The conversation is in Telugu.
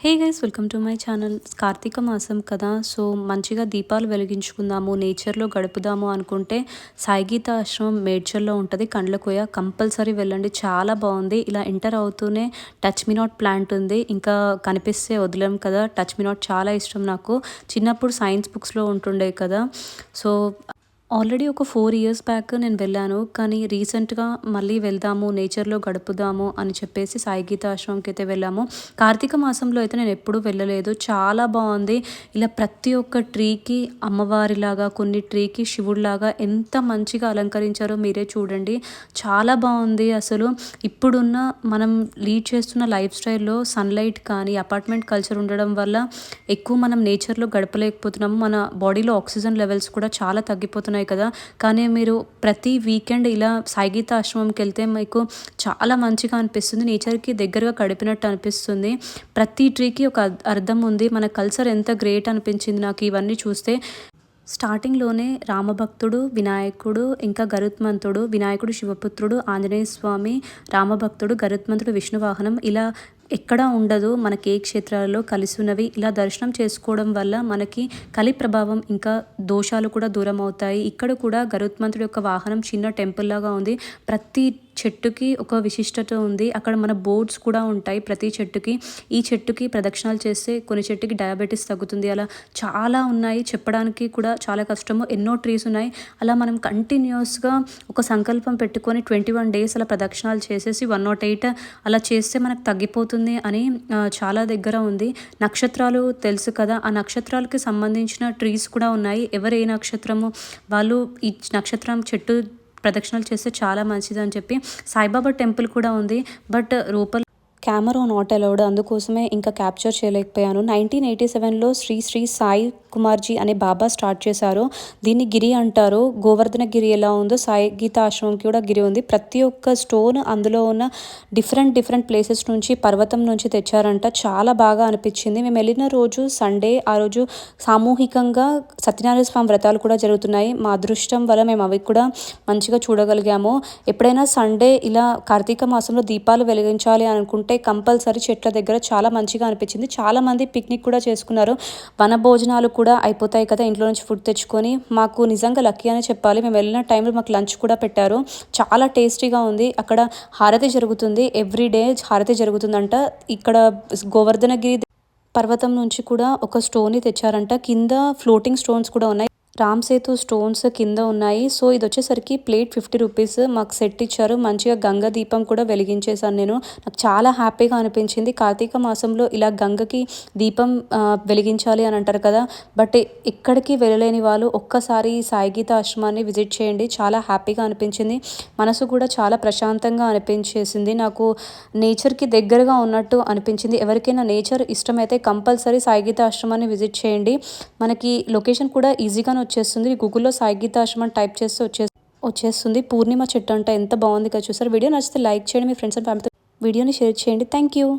Hey guys, welcome to my channel. Karthika మాసం కదా, సో మంచిగా దీపాలు వెలిగించుకుందాము, నేచర్లో గడుపుదాము అనుకుంటే సాయి గీత ఆశ్రమం మేడ్చల్లో ఉంటుంది. కండ్లకోయ కంపల్సరీ వెళ్ళండి, చాలా బాగుంది. ఇలా ఎంటర్ అవుతూనే టచ్ మీ నాట్ ప్లాంట్ ఉంది, ఇంకా కనిపిస్తే వదిలేం కదా. టచ్ మీ నాట్ చాలా ఇష్టం నాకు, చిన్నప్పుడు సైన్స్ బుక్స్లో ఉంటుండే కదా. సో ఆల్రెడీ ఒక 4 ఇయర్స్ బ్యాక్ నేను వెళ్ళాను, కానీ రీసెంట్గా మళ్ళీ వెళ్దాము, నేచర్లో గడుపుదాము అని చెప్పేసి సాయి గీత ఆశ్రమంకి అయితే వెళ్ళాము. కార్తీక మాసంలో అయితే నేను ఎప్పుడూ వెళ్ళలేదు, చాలా బాగుంది. ఇలా ప్రతి ఒక్క ట్రీకి అమ్మవారిలాగా, కొన్ని ట్రీకి శివుడిలాగా ఎంత మంచిగా అలంకరించారో మీరే చూడండి, చాలా బాగుంది. అసలు ఇప్పుడున్న మనం లీడ్ చేస్తున్న లైఫ్ స్టైల్లో సన్లైట్ కానీ అపార్ట్మెంట్ కల్చర్ ఉండడం వల్ల ఎక్కువ మనం నేచర్లో గడపలేకపోతున్నాము. మన బాడీలో ఆక్సిజన్ లెవెల్స్ కూడా చాలా తగ్గిపోతున్నాయి కదా. కానీ మీరు ప్రతి వీకెండ్ ఇలా సాయి గీత ఆశ్రమంకి వెళ్తే మీకు చాలా మంచిగా అనిపిస్తుంది, నేచర్కి దగ్గరగా గడిపినట్టు అనిపిస్తుంది. ప్రతి ట్రీకి ఒక అర్థం ఉంది. మన కల్చర్ ఎంత గ్రేట్ అనిపించింది నాకు ఇవన్నీ చూస్తే. స్టార్టింగ్లోనే రామభక్తుడు, వినాయకుడు, ఇంకా గరుత్మంతుడు. వినాయకుడు శివపుత్రుడు, ఆంజనేయ స్వామి రామభక్తుడు, గరుత్మంతుడు విష్ణువాహనం. ఇలా ఎక్కడా ఉండదు మనకి ఏ క్షేత్రాలలో కలిసి ఉన్నవి. ఇలా దర్శనం చేసుకోవడం వల్ల మనకి కలి ప్రభావం ఇంకా దోషాలు కూడా దూరం అవుతాయి. ఇక్కడ కూడా గరుత్మంతుడి యొక్క వాహనం చిన్న టెంపుల్ లాగా ఉంది. ప్రతి చెట్టుకి ఒక విశిష్టత ఉంది. అక్కడ మన బోర్డ్స్ కూడా ఉంటాయి ప్రతి చెట్టుకి. ఈ చెట్టుకి ప్రదక్షిణాలు చేస్తే కొన్ని చెట్టుకి డయాబెటీస్ తగ్గుతుంది. అలా చాలా ఉన్నాయి, చెప్పడానికి కూడా చాలా కష్టము. ఎన్నో ట్రీస్ ఉన్నాయి. అలా మనం కంటిన్యూస్గా ఒక సంకల్పం పెట్టుకొని 21 డేస్ అలా ప్రదక్షిణాలు చేసేసి 108 అలా చేస్తే మనకు తగ్గిపోతుంది అని చాలా దగ్గర ఉంది. నక్షత్రాలు తెలుసు కదా, ఆ నక్షత్రాలకి సంబంధించిన ట్రీస్ కూడా ఉన్నాయి. ఎవరు ఏ నక్షత్రము వాళ్ళు ఈ నక్షత్రం చెట్టు ప్రదక్షిణలు చేస్తే చాలా మంచిది అని చెప్పి. సాయిబాబా టెంపుల్ కూడా ఉంది, బట్ రూపల్ కెమెరా నాట్ అలౌడ్, అందుకోసమే ఇంకా క్యాప్చర్ చేయలేకపోయాను. 1987లో శ్రీ శ్రీ సాయి కుమార్జీ అనే బాబా స్టార్ట్ చేశారు. దీన్ని గిరి అంటారు. గోవర్ధన గిరి ఎలా ఉందో సాయి గీత ఆశ్రమంకి కూడా గిరి ఉంది. ప్రతి ఒక్క స్టోన్ అందులో ఉన్న డిఫరెంట్ ప్లేసెస్ నుంచి, పర్వతం నుంచి తెచ్చారంట. చాలా బాగా అనిపించింది. మేము వెళ్ళిన రోజు సండే, ఆ రోజు సామూహికంగా సత్యనారాయణ స్వామి వ్రతాలు కూడా జరుగుతున్నాయి. మా అదృష్టం వల్ల మేము అవి కూడా మంచిగా చూడగలిగాము. ఎప్పుడైనా సండే ఇలా కార్తీక మాసంలో దీపాలు వెలిగించాలి అనుకుంటే కంపల్సరీ చెట్ల దగ్గర చాలా మంచిగా అనిపించింది. చాలా మంది పిక్నిక్ కూడా చేసుకున్నారు. వన భోజనాలు కూడా అయిపోతాయి కదా ఇంట్లో నుంచి ఫుడ్ తెచ్చుకొని. మాకు నిజంగా లక్కీ అనే చెప్పాలి. మేము వెళ్ళిన టైంలో మాకు లంచ్ కూడా పెట్టారు, చాలా టేస్టీగా ఉంది. అక్కడ హారతి జరుగుతుంది, ఎవ్రీడే హారతి జరుగుతుందంట. ఇక్కడ గోవర్ధనగిరి పర్వతం నుంచి కూడా ఒక స్టోన్ తెచ్చారంట. కింద ఫ్లోటింగ్ స్టోన్స్ కూడా ఉన్నాయి. రామ్ సేతు స్టోన్స్ కింద ఉన్నాయి. సో ఇది వచ్చేసరికి ప్లేట్ 50 రూపీస్ మాకు సెట్ ఇచ్చారు. మంచిగా గంగ దీపం కూడా వెలిగించేశాను నేను. నాకు చాలా హ్యాపీగా అనిపించింది. కార్తీక మాసంలో ఇలా గంగకి దీపం వెలిగించాలి అని అంటారు కదా, బట్ ఎక్కడికి వెళ్ళలేని వాళ్ళు ఒక్కసారి సాయి గీత ఆశ్రమాన్ని విజిట్ చేయండి, చాలా హ్యాపీగా అనిపించింది. మనసు కూడా చాలా ప్రశాంతంగా అనిపించేసింది. నాకు నేచర్కి దగ్గరగా ఉన్నట్టు అనిపించింది. ఎవరికైనా నేచర్ ఇష్టమైతే కంపల్సరీ సాయి గీత ఆశ్రమాన్ని విజిట్ చేయండి. మనకి లొకేషన్ కూడా ఈజీగానే వచ్చేస్తుంది. గూగుల్లో సాయి గీత ఆశ్రమం టైప్ చేస్తే వచ్చేస్తుంది. పూర్ణిమ చెట్టు అంట, ఎంత బాగుంది కదా. చూసారు. వీడియో నచ్చితే లైక్ చేయండి, మీ ఫ్రెండ్స్ అండ్ ఫ్యామిలీతో వీడియోని షేర్ చేయండి. Thank you.